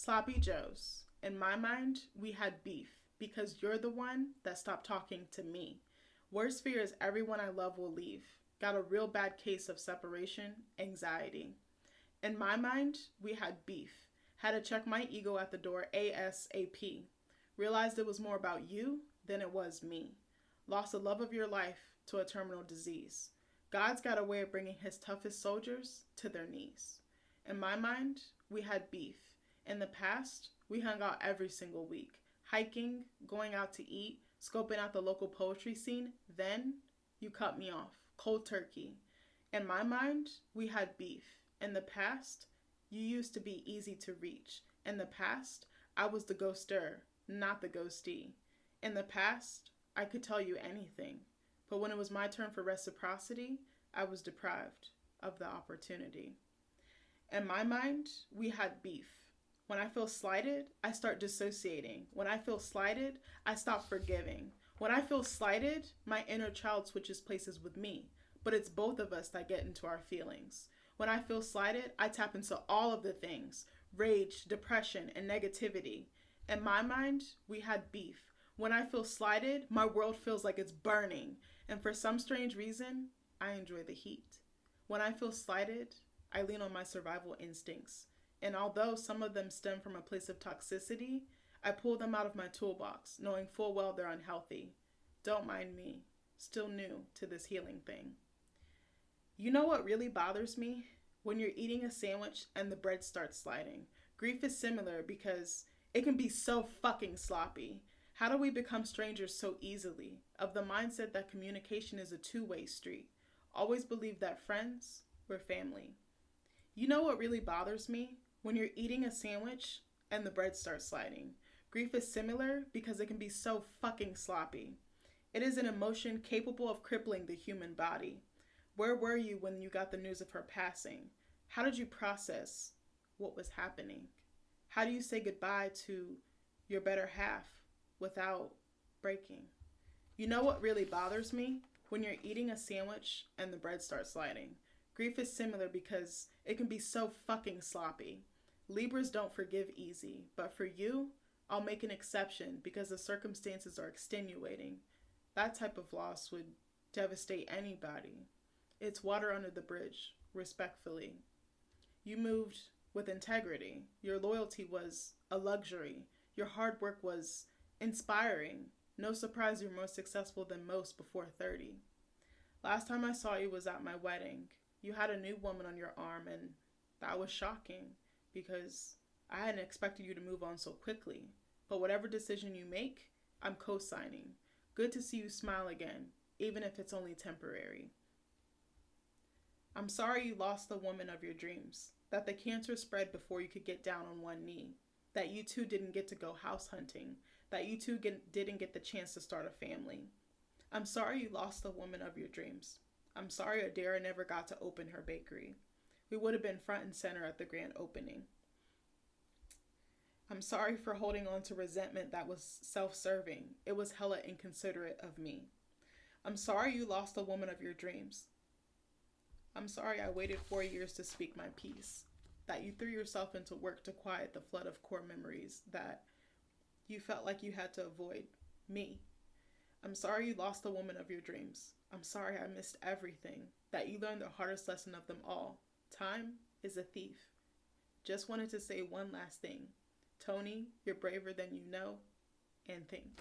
Sloppy Joes. In my mind, we had beef because you're the one that stopped talking to me. Worst fear is everyone I love will leave. Got a real bad case of separation anxiety. In my mind, we had beef. Had to check my ego at the door ASAP. Realized it was more about you than it was me. Lost the love of your life to a terminal disease. God's got a way of bringing his toughest soldiers to their knees. In my mind, we had beef. In the past, we hung out every single week. Hiking, going out to eat, scoping out the local poetry scene. Then, you cut me off. Cold turkey. In my mind, we had beef. In the past, you used to be easy to reach. In the past, I was the ghoster, not the ghostee. In the past, I could tell you anything. But when it was my turn for reciprocity, I was deprived of the opportunity. In my mind, we had beef. When I feel slighted, I start dissociating. When I feel slighted, I stop forgiving. When I feel slighted, my inner child switches places with me. But it's both of us that get into our feelings. When I feel slighted, I tap into all of the things: rage, depression, and negativity. In my mind, we had beef. When I feel slighted, my world feels like it's burning. And for some strange reason, I enjoy the heat. When I feel slighted, I lean on my survival instincts. And although some of them stem from a place of toxicity, I pull them out of my toolbox, knowing full well they're unhealthy. Don't mind me, still new to this healing thing. You know what really bothers me? When you're eating a sandwich and the bread starts sliding. Grief is similar because it can be so fucking sloppy. How do we become strangers so easily? Of the mindset that communication is a two-way street. Always believe that friends were family. You know what really bothers me? When you're eating a sandwich and the bread starts sliding. Grief is similar because it can be so fucking sloppy. It is an emotion capable of crippling the human body. Where were you when you got the news of her passing? How did you process what was happening? How do you say goodbye to your better half without breaking? You know what really bothers me? When you're eating a sandwich and the bread starts sliding. Grief is similar because it can be so fucking sloppy. Libras don't forgive easy, but for you, I'll make an exception because the circumstances are extenuating. That type of loss would devastate anybody. It's water under the bridge, respectfully. You moved with integrity. Your loyalty was a luxury. Your hard work was inspiring. No surprise you're more successful than most before 30. Last time I saw you was at my wedding. You had a new woman on your arm, and that was shocking because I hadn't expected you to move on so quickly. But whatever decision you make, I'm co-signing. Good to see you smile again, even if it's only temporary. I'm sorry you lost the woman of your dreams, that the cancer spread before you could get down on one knee, that you two didn't get to go house hunting, that you two didn't get the chance to start a family. I'm sorry you lost the woman of your dreams. I'm sorry Adara never got to open her bakery. We would have been front and center at the grand opening. I'm sorry for holding on to resentment that was self-serving. It was hella inconsiderate of me. I'm sorry you lost the woman of your dreams. I'm sorry I waited 4 years to speak my piece. That you threw yourself into work to quiet the flood of core memories that you felt like you had to avoid. Me. I'm sorry you lost the woman of your dreams. I'm sorry I missed everything. That you learned the hardest lesson of them all. Time is a thief. Just wanted to say one last thing. Tony, you're braver than you know and think.